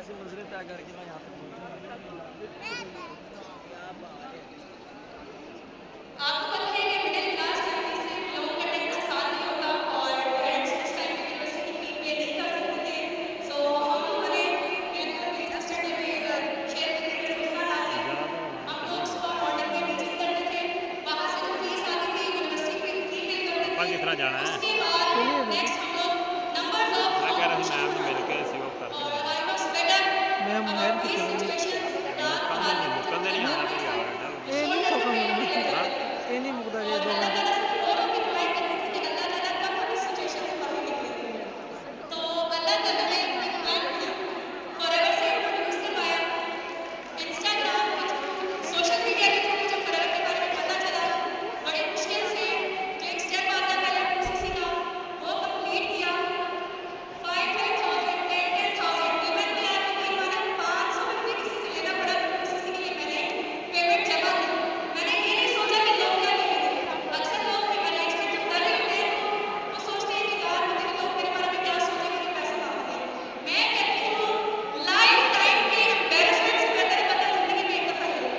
कैसे मंजिलें तय करके मैं यहाँ तक पहुँचा। आपको पता है कि मिडिल क्लास फैमिली से बिलोंग करने का आसान नहीं होता और पेरेंट्स इस टाइम पे यूनिवर्सिटी की फी पे नहीं कर सकते थे। सो हम लोगों ने मेरी सिस्टर ने भी शेयर की थी कि उस साल से हम लोग सुबह मॉर्निंग में टीचिंग करते थे, वहाँ से जो फीस आती थी यूनिवर्सिटी में फी पे करते थे। कितना जाना है? उसके बाद नेक्स्ट हम लोग नंबर्स ऑफ मैं कह रहा हूँ मैम ने मिल अपॉर्चुनिटीज के सीओ करके और आई वाज बेटर मैं अबाउट मैम की दीस चलानी सिचुएशंस दैट मुक्कन नहीं आना कोई यार ये नहीं सौखा मुकना ये नहीं मुकदा जे 2 घंटे दोनों की ट्राई करनी थी कि अल्लाह ताला कब हमें सिचुएशन से बाहर निकलेंगे। तो अल्लाह ताला ने एक प्लान किया फॉरएवर से इंट्रोड्यूस करवाया इंस्टाग्राम के थ्रू सोशल मीडिया के थ्रू जब फॉरएवर के बारे में पता चला बड़ी मुश्किल से जो एक स्टेप आता है पहले पीसीसी का वो कंप्लीट किया 5,000 10,000 इवन भी आपको कई बार 500 रुपये किसी से लेना पड़ा पीसीसी के लिए मैंने पेमेंट जमा की। मैंने ये नहीं सोचा कि लोग क्या कहेंगे। अक्सर लोग मैनेजमेंट जब कर रहे होते हैं तो वो सोचते हैं कि यार पता नहीं लोग मेरे बारे में क्या सोचेंगे कि पैसे मांगते हैं। मैं कहती हूँ लाइफ टाइम के एम्बैरेसमेंट से बेहतर है बंदा जिंदगी में एक दफा ले ले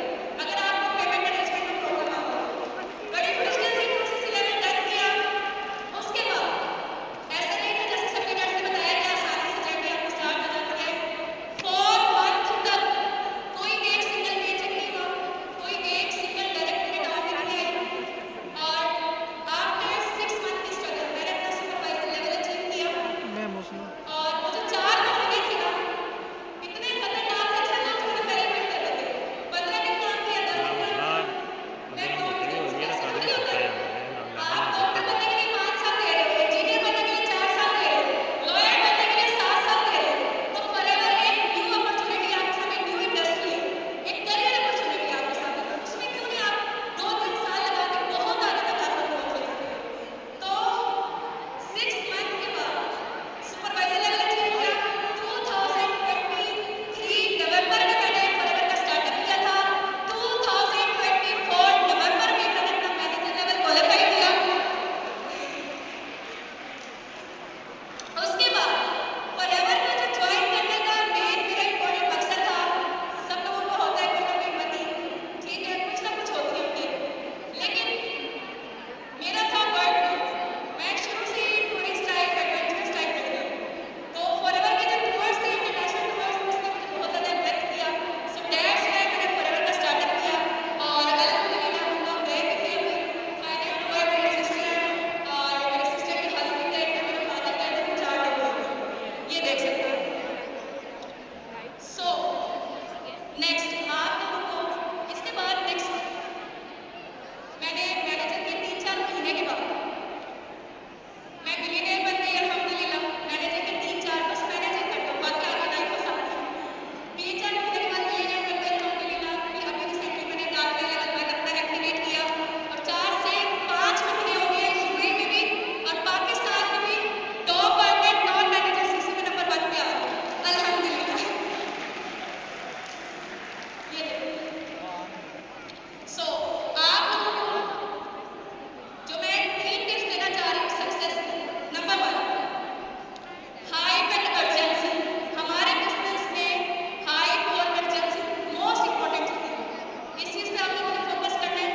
अगर आपको पेमेंट अरेंजमेंट में प्रॉब्लम आ रहा है। बड़ी मुश्किल से पीसीसी लेवल डन किया। उसके बाद ऐसा नहीं था जैसे सभी डर से बताया कि आसानी से जर्नी आपको स्टार्ट हो जाती है। 4 मंथ तक कोई एक सिंगल पेचेक नहीं हुआ, कोई एक सिंगल डायरेक्ट क्रेडिट आउट नहीं आई और आफ्टर 6 मंथ की स्ट्रगल मैंने अपना सुपरवाइजर लेवल अचीव किया मैं मुस्लिम और वो जो 4 महीने थे ना इतने खतरनाक थे कि लोग मुझे पहले क्विट कर देते। 15 दिन काम किया 10 दिन काम किया मैं कॉन्फिडेंस ऐसा थोड़ी होता है। आप डॉक्टर बनने के लिए 5 साल दे रहे हो, इंजीनियर बनने के लिए 4 साल दे रहे हो, लॉयर बनने के लिए 7 साल दे रहे हो, तो फॉरएवर एक न्यू अपॉर्चुनिटी आपके सामने, न्यू इंडस्ट्री है, एक करियर अपॉर्चुनिटी आपके सामने, तो उसमें क्यों नहीं आप 2-3 साल लगा के बहुत आगे तक आप लोग पहुंच सकते हैं। तो 6 मंथ के बाद सुपरवाइजर लेवल अचीव किया। 2023 नवंबर में मैंने फॉरएवर का स्टार्टअप किया था। 2024 नवंबर में मैंने अपना मैनेजर लेवल क्वालिफाई किया। उसके बाद फॉरएवर में जो ज्वाइन करने का मेन मेरा इंपॉर्टेंट मकसद था, सब लोगों को होता है कोई ना कोई मनी, ठीक है कुछ ना कुछ होती है उनकी, लेकिन मेरा था वर्क। मैं शुरू से ही टूरिस्ट टाइप एडवेंचरस टाइप करती हूँ, तो फॉरएवर के जो टूर्स थे इंटरनेशनल टूर्स उसने मुझे बहुत ज़्यादा इम्पैक्ट किया। सो दैट्स व्हाई मैंने फॉरएवर का स्टार्टअप किया और अल्हम्दुलिल्लाह हम लोग गए भी थे अभी फाइनल टूर मेरी सिस्टर और मेरे सिस्टर के हस्बैंड गए थे, मेरे फादर गए थे, 4 लोग गए, ये देख सकते हैं। सो नेक्स्ट आप लोगों को इसके बाद नेक्स्ट मैंने मैनेजर के 3-4 महीने के बाद मैं मिलियनेयर बन गई अल्हम्दुलिल्लाह। मैनेजर के 3-4 बस मैनेजर कर दो बाकी आगे लाइफ आसान है। 3-4 महीने के बाद मिलियनेयर बन गई अल्हम्दुलिल्लाह। अभी रिसेंटली मैंने एक आखिरी लेवल पर अपना एक्टिवेट किया और 4 से 5 महीने हो गए यूएई में भी और पाकिस्तान में भी टॉप 100 नॉन मैनेजर सीसी में नंबर 1 पे आ गई अल्हम्दुलिल्लाह। ये देखो सो आप लोगों को जो मैं 3 टिप्स देना चाह रही हूँ सक्सेस की। Number 1 hype and urgency. हमारे बिजनेस में हाइप और अर्जेंसी मोस्ट इंपॉर्टेंट चीज़ है। इस चीज़ पे आप लोगों ने फोकस करना है।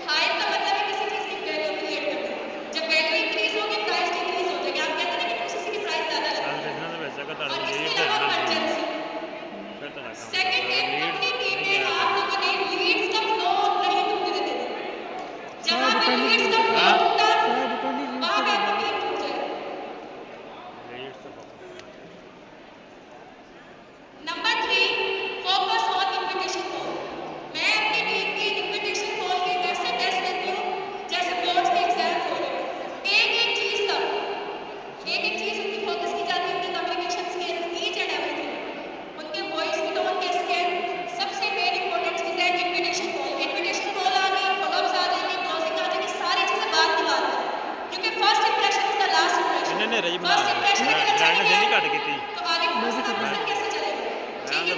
हाइप का मतलब है किसी चीज़ की वैल्यू क्रिएट करना। जब वैल्यू इंक्रीज होगी प्राइस डिक्रीज हो जाएगी। आप कहते हैं ना कि किसी की प्राइस ज़्यादा लगती है। और इसके अलावा अर्जेंसी सेकंड टिप अपनी टीम में आप लोगों ने लीड्स का फ्लो नहीं टूटने देना। जहाँ पे लीड्स का फ्लो टूटा वहाँ पे आपकी टीम टूट जाएगी। Number 3 focus on invitation call. मैं अपनी टीम की इन्विटेशन कॉल के वैसे टेस्ट लेती हूँ जैसे बोर्ड्स के एग्जाम हो रहे हो। एक एक चीज उनकी फोकस की जाती है, उनकी communication skills each and everything, उनके वॉइस की टोन कैसी है। सबसे मेन इंपॉर्टेंट चीज है इन्विटेशन कॉल। इन्विटेशन कॉल आ गई, फॉलोअप्स आ जाएंगे, क्लोजिंग आ जाएगी, सारी चीजें बाद की बात है क्योंकि first impression is the last impression. First impression अगर अच्छा नहीं है तो आगे प्रमोशन कैसे चलेगा। ठीक है